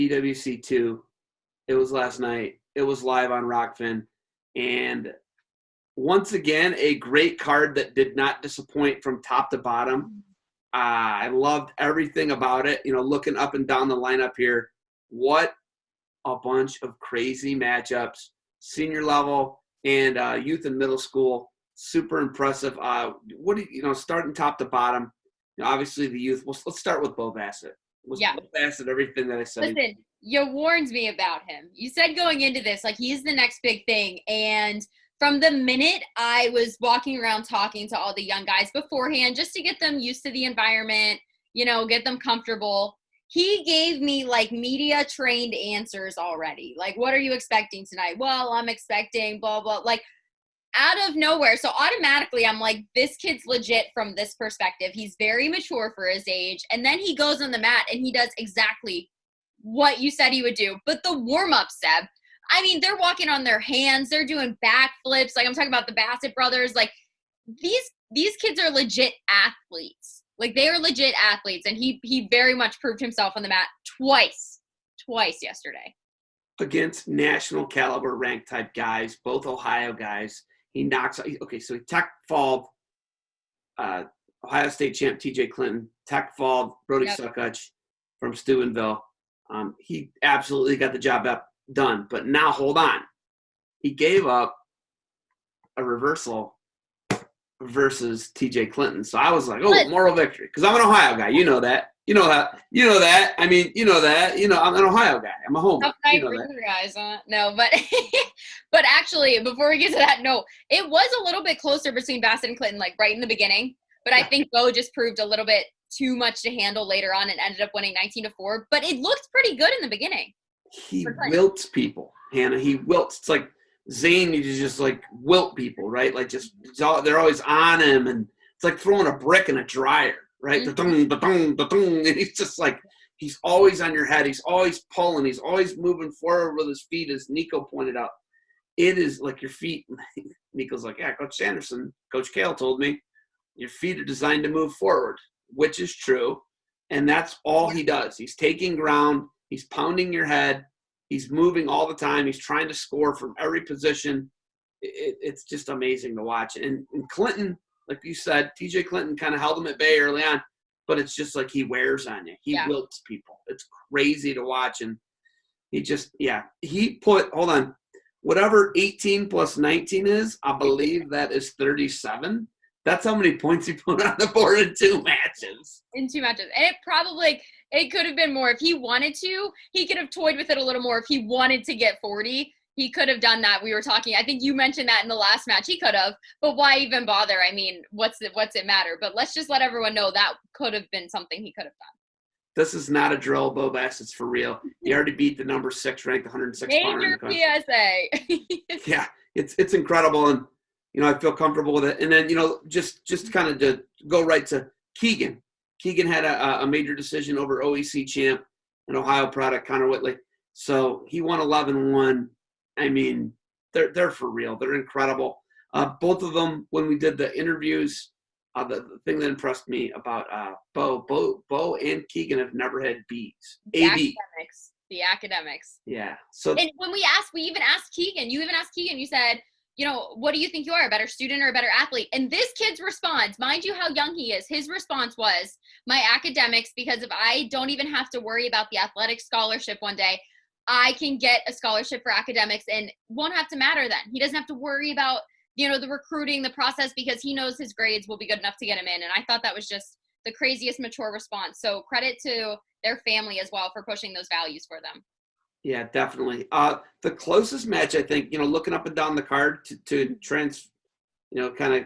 PWC 2. It was last night. It was live on Rockfin. And once again, a great card that did not disappoint from top to bottom. I loved everything about it. Looking up and down the lineup here, what a bunch of crazy matchups. Senior level and youth and middle school, super impressive. Starting top to bottom. Obviously the youth. Well, let's start with Bo Bassett. Bo Bassett, everything that I said. Listen, you warned me about him. You said going into this, he's the next big thing. And from the minute I was walking around talking to all the young guys beforehand, just to get them used to the environment, get them comfortable, he gave me media trained answers already. What are you expecting tonight? Well, I'm expecting blah, blah, out of nowhere. So automatically I'm like, this kid's legit from this perspective. He's very mature for his age. And then he goes on the mat and he does exactly what you said he would do. But the warm-up, Seb, they're walking on their hands. They're doing backflips. I'm talking about the Bassett brothers. These kids are legit athletes. They are legit athletes. And he very much proved himself on the mat twice yesterday. Against national caliber ranked type guys, both Ohio guys. He knocks – okay, so he tech falled Ohio State champ T.J. Clinton, tech falled Brody Sukach from Steubenville. He absolutely got the job done. But now, hold on. He gave up a reversal versus T.J. Clinton. So I was like, moral victory. Because I'm an Ohio guy. You know that. You know that. I'm an Ohio guy. I'm a homer. Tough night for you guys, huh? No, but but actually, before we get to that, no, it was a little bit closer between Bassett and Clinton, right in the beginning. But I think Bo just proved a little bit too much to handle later on and ended up winning 19-4. But it looked pretty good in the beginning. He wilts people, Hannah. He wilts. It's like Zane, you just wilt people, right? They're always on him, and it's like throwing a brick in a dryer. Right? Mm-hmm. And he's just he's always on your head. He's always pulling. He's always moving forward with his feet, as Nico pointed out. It is your feet. Nico's Coach Sanderson, Coach Kale told me, your feet are designed to move forward, which is true. And that's all he does. He's taking ground. He's pounding your head. He's moving all the time. He's trying to score from every position. It's just amazing to watch. And Clinton, like you said, T.J. Clinton kind of held him at bay early on, but it's just he wears on you. He wilts people. It's crazy to watch. And he put, hold on, whatever 18 plus 19 is, I believe that is 37. That's how many points he put on the board in 2 matches. And it probably, it could have been more. If he wanted to, he could have toyed with it a little more. If he wanted to get 40, he could have done that. We were talking, I think you mentioned that in the last match. He could have, but why even bother? What's it matter? But let's just let everyone know that could have been something he could have done. This is not a drill, Bo Bassett's for real. He already beat the number 6 ranked 106 pounder in the country. PSA. Yeah, it's incredible, and I feel comfortable with it. And then just kind of to go right to Keegan. Keegan had a major decision over OEC champ, an Ohio product, Connor Whitley. So he won 11-1. They're for real. They're incredible. Both of them, when we did the interviews, the thing that impressed me about Bo and Keegan have never had B's. The academics. Yeah. So and when we even asked Keegan, you said, what do you think you are, a better student or a better athlete? And this kid's response, mind you how young he is, his response was, my academics, because if I don't even have to worry about the athletic scholarship one day, I can get a scholarship for academics and won't have to matter then. He doesn't have to worry about, the recruiting, the process, because he knows his grades will be good enough to get him in. And I thought that was just the craziest mature response. So credit to their family as well for pushing those values for them. Yeah, definitely. The closest match, I think, looking up and down the card to kind of